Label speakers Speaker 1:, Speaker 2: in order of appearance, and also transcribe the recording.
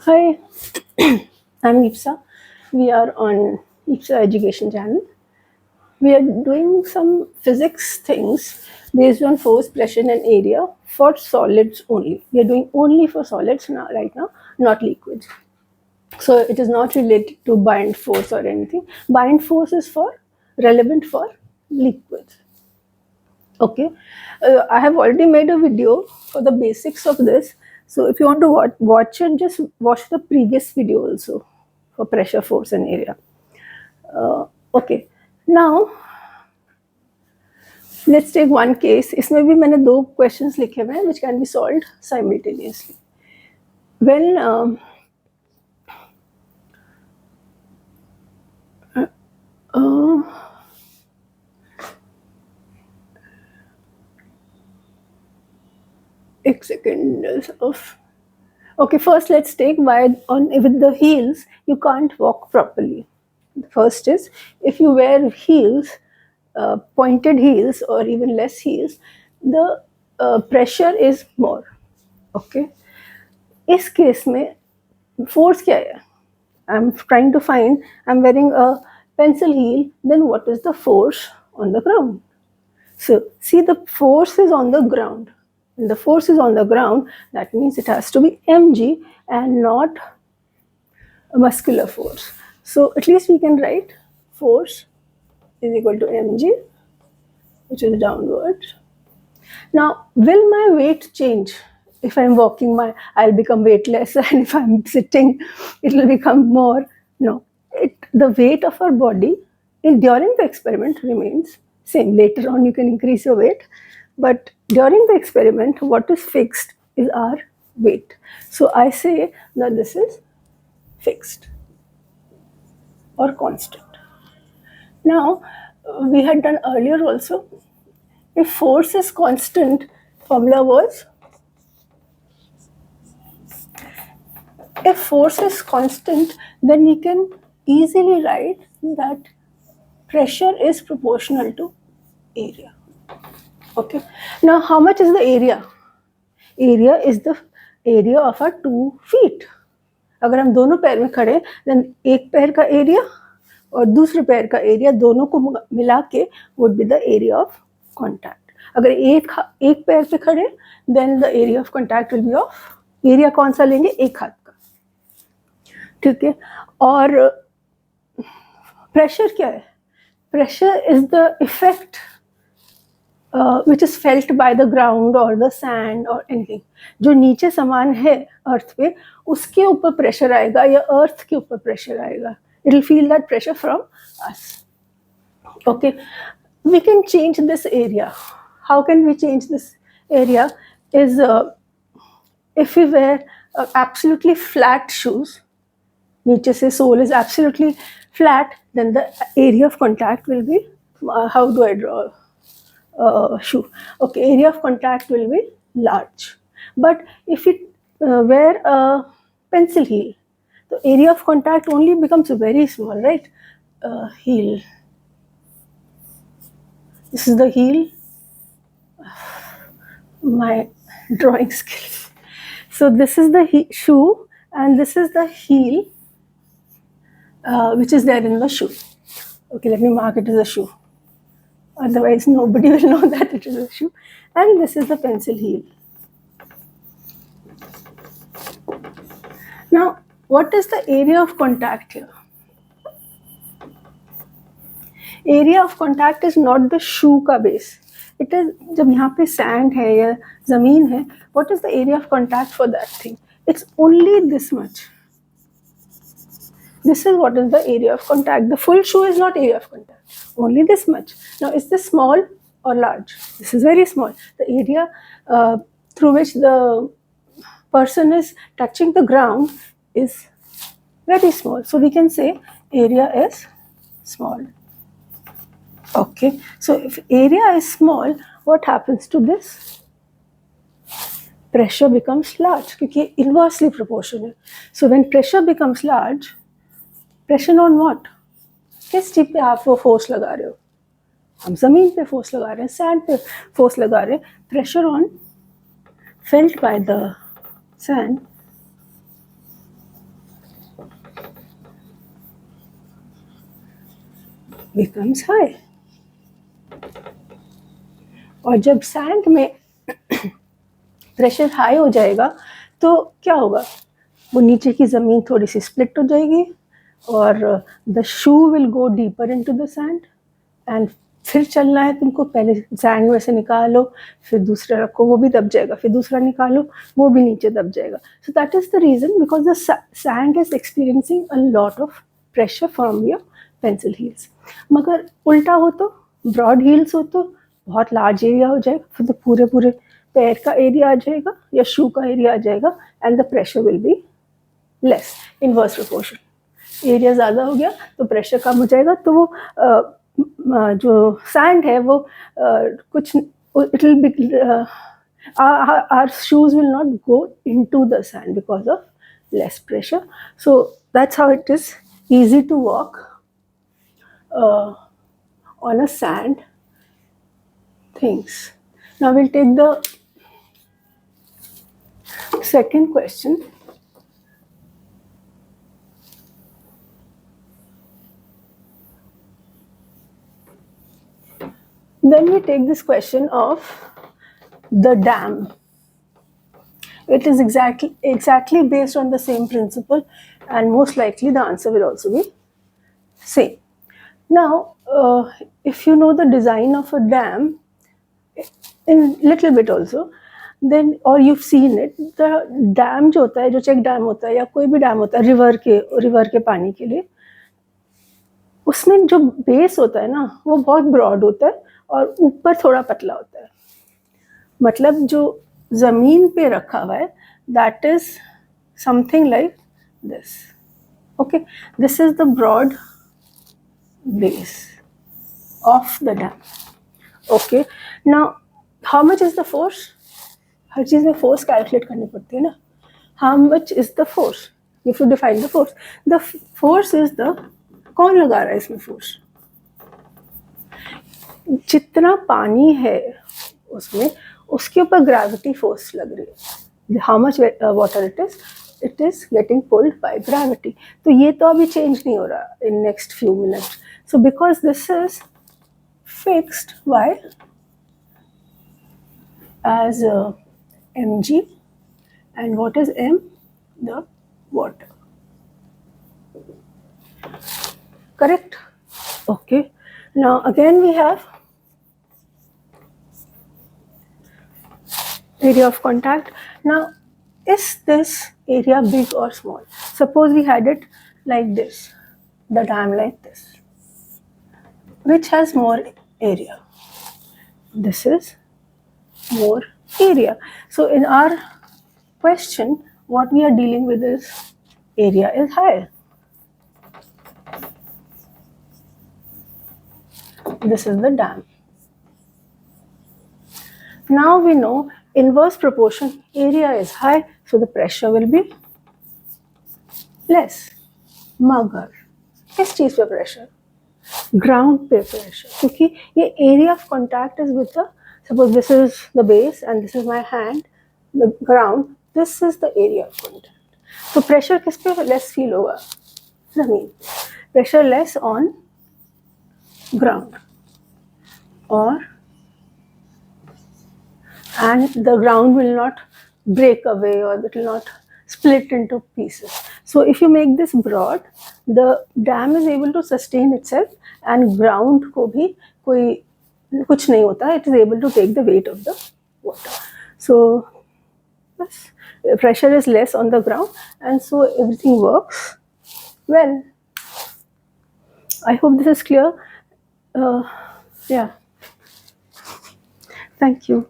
Speaker 1: Hi, I'm Ipsa. We are on Ipsa Education channel. We are doing some physics things based on force, pressure, and area for solids only. We are doing only for solids now, right now, not liquids. So it is not related to bind force or anything. Bind force is for relevant for liquids. Okay, I have already made a video for the basics of this. So if you want to watch it, just watch the previous video also for pressure, force, and area. Okay, now let's take one case. इसमें भी मैंने दो questions लिखे हुए हैं which can be solved simultaneously. When एक second of okay, first let's take why on with the heels you can't walk properly. The first is if you wear heels, pointed heels or even less heels, the pressure is more. Okay. इस case में force क्या है? I'm trying to find. I'm wearing a pencil heel. Then what is the force on the ground? So see, the force is on the ground. When the force is on the ground, that means it has to be mg and not a muscular force. So at least we can write force is equal to mg, which is downwards. Now, will my weight change? If I'm walking, I'll become weightless, and if I'm sitting, it will become more. No, the weight of our body during the experiment remains same. Later on, you can increase your weight, but during the experiment, what is fixed is our weight. So I say that this is fixed or constant. Now, we had done earlier also. If force is constant, formula was if force is constant, then we can easily write that pressure is proportional to area. Okay. Now, how much is the area? Area is the area of our 2 feet. अगर हम दोनों पैर में खड़े then एक पैर का area और दूसरे पैर का एरिया दोनों को मिला के would be the area of contact. अगर एक पैर पे खड़े then the area of contact will be of area कौन सा लेंगे? एक हाथ का. ठीक है. और प्रेशर क्या है? Pressure is the effect which is felt by the ground or the sand or anything. जो नीचे सामान है अर्थ पे उसके ऊपर प्रेशर आएगा या अर्थ के ऊपर प्रेशर आएगा. It will feel that pressure from us. Okay, we can change this area. How can we change this area? Is if we wear absolutely flat shoes, नीचे से sole is absolutely flat, then the area of contact will be how do I draw shoe? Okay, area of contact will be large. But if we wear a pencil heel, the area of contact only becomes very small, right? Heel. This is the heel. My drawing skills. So this is the shoe, and this is the heel, which is there in the shoe. Okay, let me mark it as a shoe. Otherwise, nobody will know that it is a shoe. And this is the pencil heel. Now, what is the area of contact here? Area of contact is not the shoe का base. It is जब यहाँ पे sand है या ज़मीन है, what is the area of contact for that thing? It's only this much. This is what is the area of contact. The full shoe is not area of contact. Only this much. Now, is this small or large? This is very small. The area through which the person is touching the ground is very small. So we can say area is small. Okay. So if area is small, what happens to this? Pressure becomes large because inversely proportional. So when pressure becomes large, pressure on what? किस चीज पे आप वो force लगा रहे हो? हम जमीन पे फोर्स लगा रहे हैं, सैंड पे फोर्स लगा रहे हैं. Pressure on felt by the sand becomes high. और जब सैंड में प्रेशर हाई हो जाएगा तो क्या होगा, वो नीचे की ज़मीन थोड़ी सी स्प्लिट हो जाएगी और the shoe will go deeper into the sand and फिर चलना है तुमको, पहले सैंड में से निकालो, फिर दूसरा रखो, वो भी दब जाएगा, फिर दूसरा निकालो, वो भी नीचे दब जाएगा. So that is the reason, because the sand is experiencing a lot of pressure from your pencil heels. मगर उल्टा हो तो, ब्रॉड हील्स हो तो बहुत लार्ज एरिया हो जाएगा, फिर तो पूरे पूरे पैर का एरिया आ जाएगा या शू का एरिया आ जाएगा and the pressure will be less, inverse proportion. Area ज़्यादा हो गया तो प्रेशर कम हो जाएगा, तो वो जो सैंड है वो कुछ it will be, our shoes will not go into the sand because of less pressure. So that's how it is easy to walk on a sand things. Now we'll take the second question. Then we take this question of the dam. It is exactly based on the same principle, and most likely the answer will also be same. Now, if you know the design of a dam in little bit also, then or you've seen it, the dam जो होता है, जो check dam होता है या कोई भी dam होता है रिवर के पानी के लिए, उसमें जो बेस होता है ना वो बहुत ब्रॉड होता है और ऊपर थोड़ा पतला होता है. मतलब जो जमीन पे रखा हुआ है that is something like this. Okay, this is the broad base of the dam. Okay, now how much is the force? हर चीज में फोर्स कैलकुलेट करनी पड़ती है ना. How much is the force? If you define the force, the force is the, कौन लगा रहा है इसमें फोर्स? जितना पानी है उसमें, उसके ऊपर ग्रेविटी फोर्स लग रही है. How much water it is getting pulled by gravity. तो ये तो अभी चेंज नहीं हो रहा in next few minutes. So because this is fixed by as mg, and what is m? The water. Correct? Okay. Now again we have area of contact. Now, is this area big or small? Suppose we had it like this, the dam like this. Which has more area? This is more area. So in our question, what we are dealing with is area is higher. This is the dam. Now we know inverse proportion, area is high, so the pressure will be less. मगर किस चीज पे pressure? Ground पे pressure, क्योंकि ये area of contact is with the, suppose this is the base and this is my hand, the ground, this is the area of contact. तो pressure किस पे लेस फील होगा? जमीन. प्रेशर लेस ऑन ग्राउंड, और and the ground will not break away or it will not split into pieces. So if you make this broad, the dam is able to sustain itself and ground को भी कोई कुछ नहीं होता, it is able to take the weight of the water. So yes, pressure is less on the ground and so everything works well. I hope this is clear. Yeah. Thank you.